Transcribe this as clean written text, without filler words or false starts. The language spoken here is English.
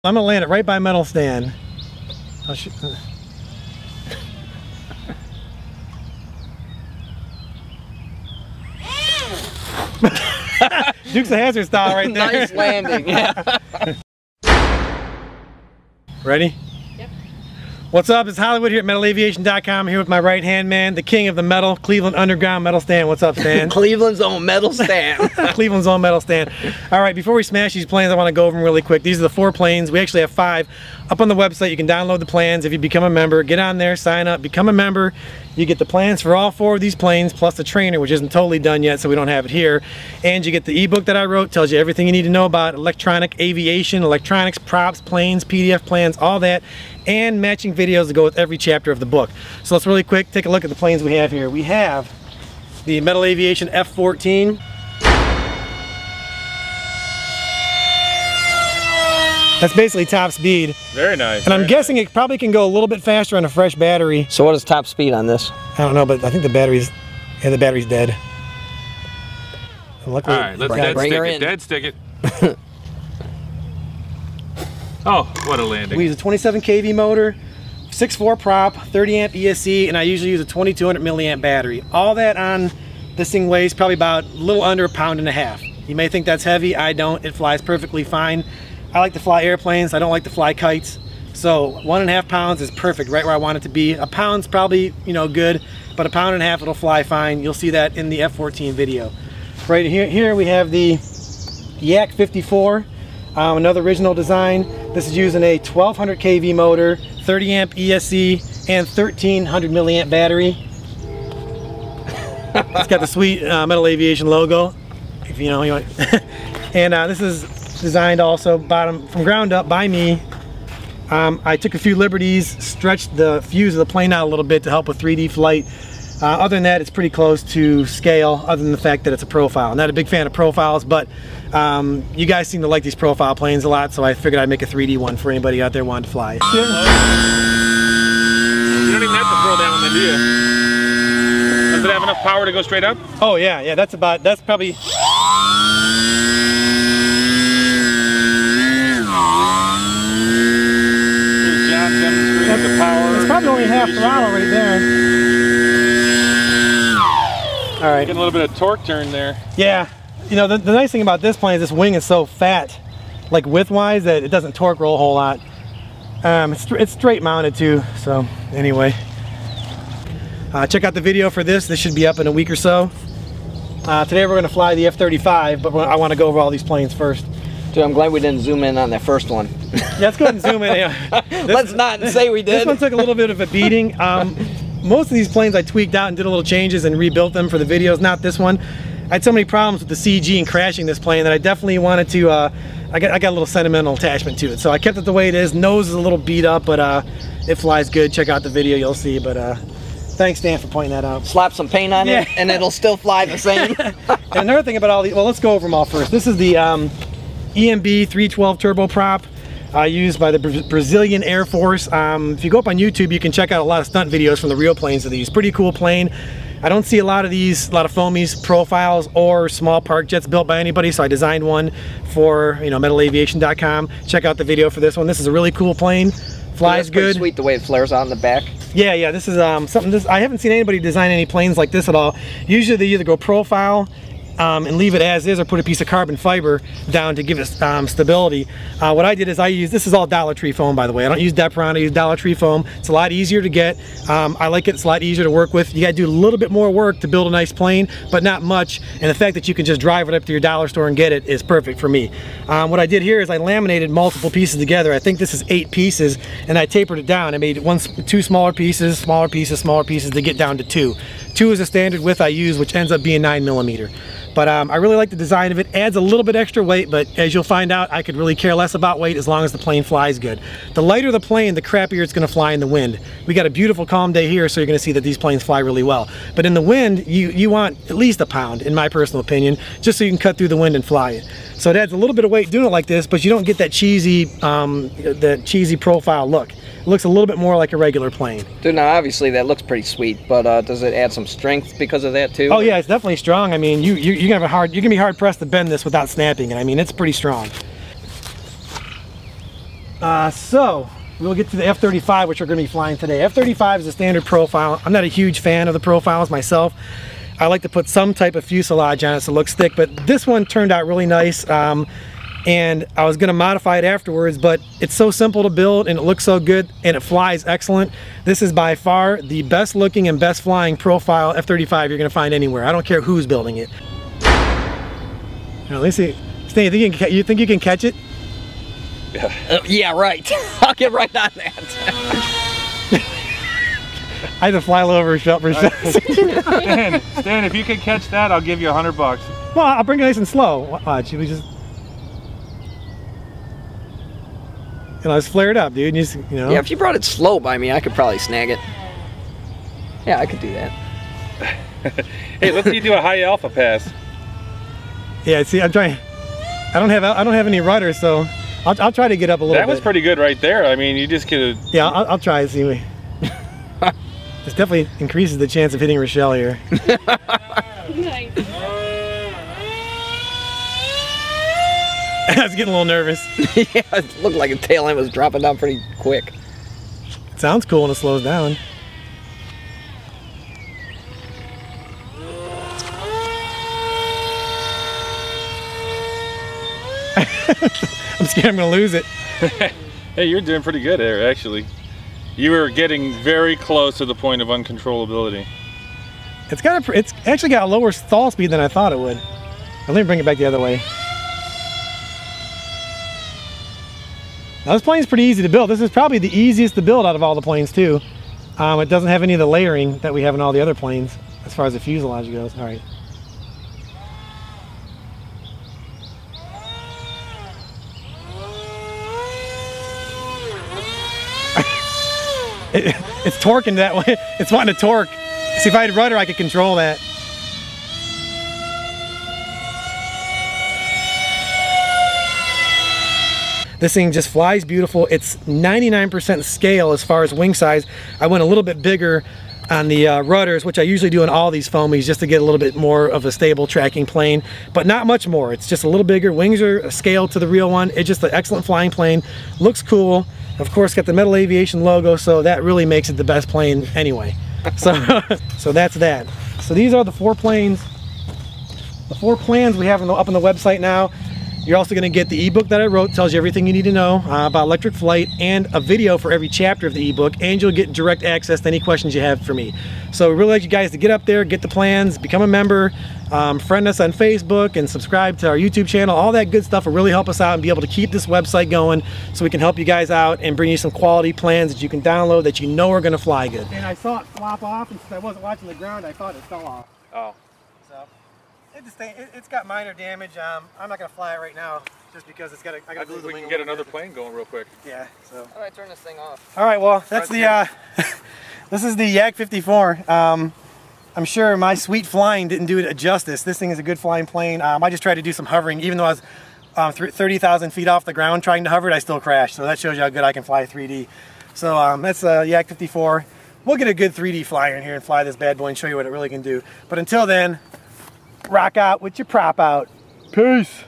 I'm gonna land it right by metal stand. Dukes of Hazzard style right there. Nice landing. Yeah. Ready? Yep. What's up? It's Hollywood here at MetalAviation.com. I'm here with my right-hand man, the king of the metal, Cleveland Underground Metal Stand. What's up, Stan? Cleveland's own metal stand. Cleveland's own metal stand. All right, before we smash these planes, I want to go over them really quick. These are the 4 planes. We actually have 5 up on the website. You can download the plans if you become a member. Get on there, sign up, become a member. You get the plans for all 4 of these planes, plus the trainer, which isn't totally done yet, so we don't have it here. And you get the ebook that I wrote, tells you everything you need to know about electronic aviation, electronics, props, planes, PDF plans, all that, and matching videos to go with every chapter of the book. So let's really quick take a look at the planes we have here. We have the Metal Aviation F-14. That's basically top speed. Very nice. And I'm guessing it probably can go a little bit faster on a fresh battery. So what is top speed on this? I don't know, but I think the battery's dead. And luckily, all right, let's dead stick it. Dead stick it. Oh, what a landing. We use a 27 kV motor, 6.4 prop, 30 amp ESC, and I usually use a 2200 milliamp battery. All that on this thing weighs probably about a little under 1.5 pounds. You may think that's heavy. I don't. It flies perfectly fine. I like to fly airplanes. I don't like to fly kites. So 1.5 pounds is perfect, right where I want it to be. A pound's probably, you know, good, but 1.5 pounds it'll fly fine. You'll see that in the F-14 video. Right here we have the Yak 54, another original design. This is using a 1200 kV motor, 30 amp ESC, and 1300 milliamp battery. It's got the sweet Metal Aviation logo, if you know you want. And this is designed also from ground up by me. I took a few liberties, stretched the fuse of the plane out a little bit to help with 3D flight. Other than that, it's pretty close to scale, other than the fact that it's a profile. I'm not a big fan of profiles, but you guys seem to like these profile planes a lot, so I figured I'd make a 3D one for anybody out there wanting to fly. You don't even have to throw that one, then, do you? Does it have enough power to go straight up? Oh yeah, that's probably... The power. It's probably only half throttle right there. All right. Getting a little bit of torque turn there. Yeah. You know, the nice thing about this plane is this wing is so fat, like width-wise, that it doesn't torque roll a whole lot. It's straight mounted too, so anyway. Check out the video for this. This should be up in a week or so. Today we're going to fly the F-35, but I want to go over all these planes first. Dude, I'm glad we didn't zoom in on that first one. Yeah, let's go ahead and zoom in. Yeah. Let's not say we did. This one took a little bit of a beating. Most of these planes I tweaked out and did a little changes and rebuilt them for the videos. Not this one. I had so many problems with the CG and crashing this plane that I definitely wanted to, I got a little sentimental attachment to it. So I kept it the way it is. Nose is a little beat up, but it flies good. Check out the video, you'll see. But thanks, Dan, for pointing that out. Slap some paint on it and it'll still fly the same. And another thing about all these, well, let's go over them all first. This is the EMB 312 turboprop used by the Brazilian Air Force. If you go up on YouTube, you can check out a lot of stunt videos from the real planes of these. Pretty cool plane. I don't see a lot of foamies profiles or small park jets built by anybody, so I designed one for, you know, MetalAviation.com. Check out the video for this one. This is a really cool plane. Flies good. Pretty sweet the way it flares out in the back. Yeah, this is something. I haven't seen anybody design any planes like this at all. Usually they either go profile and leave it as is, or put a piece of carbon fiber down to give it stability. What I did is this is all Dollar Tree foam, by the way. I don't use Depron, I use Dollar Tree foam. It's a lot easier to get. I like it, it's a lot easier to work with. You gotta do a little bit more work to build a nice plane, but not much. And the fact that you can just drive it up to your dollar store and get it is perfect for me. What I did here is I laminated multiple pieces together. I think this is 8 pieces, and I tapered it down. I made 2 smaller pieces, smaller pieces, smaller pieces to get down to 2. 2 is a standard width I use, which ends up being 9mm. But I really like the design of it. Adds a little bit extra weight, but as you'll find out, I could really care less about weight as long as the plane flies good. The lighter the plane, the crappier it's going to fly in the wind. We got a beautiful calm day here, so you're going to see that these planes fly really well. But in the wind, you want at least 1 pound, in my personal opinion, just so you can cut through the wind and fly it. So it adds a little bit of weight doing it like this, but you don't get that cheesy profile look. It looks a little bit more like a regular plane. Dude, now obviously that looks pretty sweet, but does it add some strength because of that too? Oh yeah, it's definitely strong. I mean, you're gonna be hard pressed to bend this without snapping it. I mean, it's pretty strong. So we'll get to the F-35, which we're going to be flying today. F-35 is a standard profile. I'm not a huge fan of the profiles myself. I like to put some type of fuselage on it so it looks thick, but this one turned out really nice. And I was going to modify it afterwards, but it's so simple to build and it looks so good and it flies excellent. This is by far the best looking and best flying profile F-35 you're going to find anywhere. I don't care who's building it. Now, let's see. Stan, you think you can catch it? Yeah, right. I'll get right on that. I had to fly over for Stan, if you can catch that, I'll give you $100. Well, I'll bring it nice and slow. Watch, we just... let's flare it up, dude. Yeah, if you brought it slow by me, I could probably snag it. Yeah, I could do that. Hey, let's see you do a high alpha pass. Yeah, see, I'm trying. I don't have any rudder, so I'll try to get up a little bit. That was pretty good right there. I mean, you just could. Yeah, I'll try to see. This definitely increases the chance of hitting Rochelle here. Nice. I was getting a little nervous. Yeah, it looked like the tail end was dropping down pretty quick. It sounds cool when it slows down. I'm scared I'm gonna lose it. Hey, you're doing pretty good there, actually. You were getting very close to the point of uncontrollability. It's actually got a lower stall speed than I thought it would. Let me bring it back the other way. Now this plane's pretty easy to build. This is probably the easiest to build out of all the planes too. It doesn't have any of the layering that we have in all the other planes as far as the fuselage goes. All right. It's torquing that way. It's wanting to torque. See, if I had rudder, I could control that. This thing just flies beautiful. It's 99% scale as far as wing size. I went a little bit bigger on the rudders, which I usually do in all these foamies just to get a little bit more of a stable tracking plane, but not much more. It's just a little bigger. Wings are scaled to the real one. It's just an excellent flying plane. Looks cool. Of course, got the metal aviation logo, so that really makes it the best plane anyway. So that's that. So these are the 4 planes. The 4 plans we have up on the website now. You're also going to get the ebook that I wrote, tells you everything you need to know about electric flight, and a video for every chapter of the ebook, and you'll get direct access to any questions you have for me. So we really like you guys to get up there, get the plans, become a member, friend us on Facebook, and subscribe to our YouTube channel. All that good stuff will really help us out and be able to keep this website going so we can help you guys out and bring you some quality plans that you can download that you know are going to fly good. And I saw it flop off, and since I wasn't watching the ground, I thought it fell off. Oh. So it's got minor damage. I'm not gonna fly it right now just because I gotta glue the wing. We can get another plane going real quick. Yeah. So. How do I turn this thing off? All right. Well, that's the. This is the Yak 54. I'm sure my sweet flying didn't do it justice. This thing is a good flying plane. I just tried to do some hovering, even though I was 30,000 feet off the ground trying to hover it. I still crashed. So that shows you how good I can fly 3D. So that's Yak 54. We'll get a good 3D flyer in here and fly this bad boy and show you what it really can do. But until then. Rock out with your prop out. Peace.